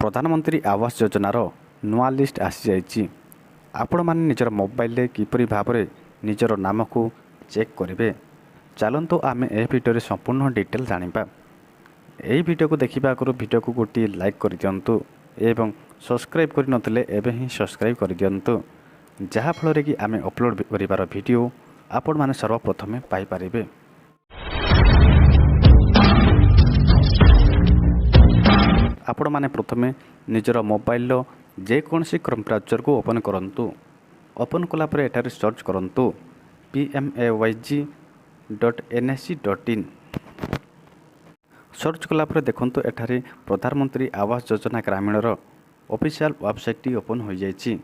प्रधानमंत्री आवास योजनार नुआ लिस्ट आसी जाइए। आपण मैंने निजर मोबाइल किपरि भाव में निजर नाम को चेक करेंगे। चलतु आम ए भिडियो संपूर्ण डिटेल जानिबा। यही वीडियो को देखा आगु वीडियो को गोटे लाइक कर दिंतु एवं सब्सक्राइब कर नथिले एबे ही सब्सक्राइब कर दिंतु, जहाँ फल कि आम अपलोड करिवार वीडियो आपण माने सर्वप्रथमे पाई पारिबे। आपण माने प्रथमे निजर मोबाइल जेकोसी क्रोम ब्राउजर को ओपन करंतु। ओपन कला परे एटारे सर्च करंतु pmayg.nsc.in। सर्च कला परे देखंतु एठारे प्रधानमंत्री Awas Yojana ग्रामीणर official website open हो जाइए।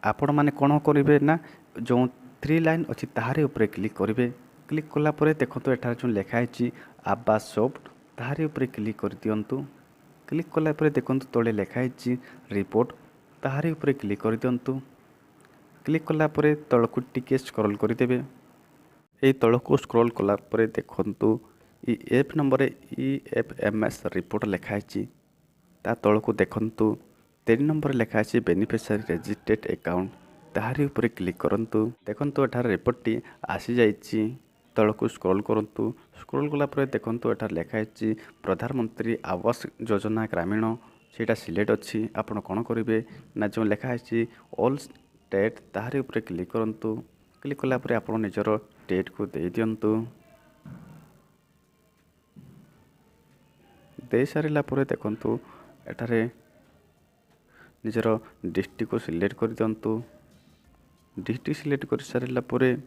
आपण माने कोन करिवे ना जो 3 लाइन अछि ताहारे ऊपर क्लिक करिवे। क्लिक कला परे देखंतु एठारे जो लिखा है आवास सॉफ्ट ताहारे ऊपर क्लिक कर दियंतु। क्लिक कला परे देखंतु तळे लिखा है रिपोर्ट ताहारे ऊपर क्लिक कर दियंतु। क्लिक कला परे तळकु टिके स्क्रॉल कर देबे। ए तळकु स्क्रॉल कला परे देखंतु एफ नंबर EFMS रिपोर्ट लिखा है। ता तळकु देखंतु 3 नंबर लिखा है बेनिफिशियरी रजिस्ट्रेड अकाउंट ताहारे ऊपर क्लिक करंतु। देखंतु एठार रिपोर्ट टी आसी जाइछि। तळकु स्क्रॉल करंतु। स्क्रॉल कला परे देखंतु एठार लिखा है प्रधानमंत्री आवास योजना ग्रामीण सेटा सिलेक्ट अछि। आपण कोन करिवे ना जो लिखा है ऑल स्टेट ताहारे ऊपर क्लिक करंतु। क्लिक कला परे आपण निजर स्टेट को दे दियंतु। दे सारिला परे देखंतु एठारे निजर डिस्ट्रिक्ट को सिलेक्ट कर दियंतु। डिस्ट्रिक्ट सिलेक्ट कर सारिला परे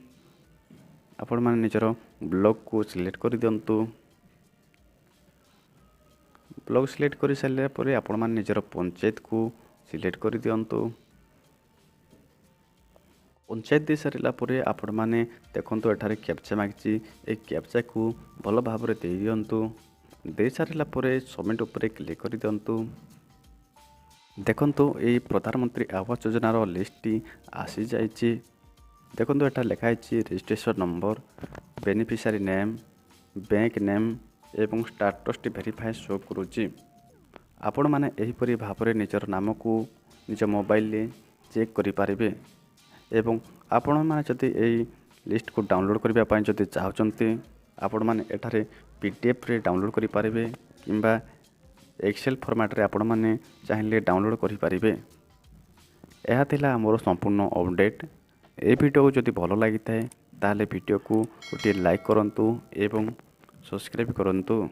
आपण माने निजर ब्लॉक को सिलेक्ट कर दियंतु। ब्लॉक सिलेक्ट कर सारिला परे आपण माने निजर पंचायत को सिलेक्ट कर दियंतु। पंचायत दे सारिला परे आपण माने देखंतु एठारे कैप्चा मागछि। ए कैप्चा को भलो भाव रे दे दियंतु। दे सारिला परे सबमिट ऊपर क्लिक कर दियंतु। देखंतु ए प्रधानमंत्री आवास योजनार लिस्ट आसी जाइछि। देखंतु एटा लिखा है registration number, beneficiary name, bank name एवं स्टेटस टी वेरीफाई शो करूछि। आपण माने एही परि भाव रे निजर नाम को निज मोबाइल ले चेक करि पारिबे। एवं आपण माने जदि एही लिस्ट को डाउनलोड करिबा पय जदि चाहचंती आपण माने एठारे PDF रे डाउनलोड करि पारिबे किंबा एक्सेल फॉर्मेट रे आपण माने चाहिले डाउनलोड करि पारिबे। एहा थिला हमर संपूर्ण अपडेट। ए वीडियो को जदि भलो लागि थाए ताले वीडियो को गोटे लाइक करंतु एवं सब्सक्राइब करंतु।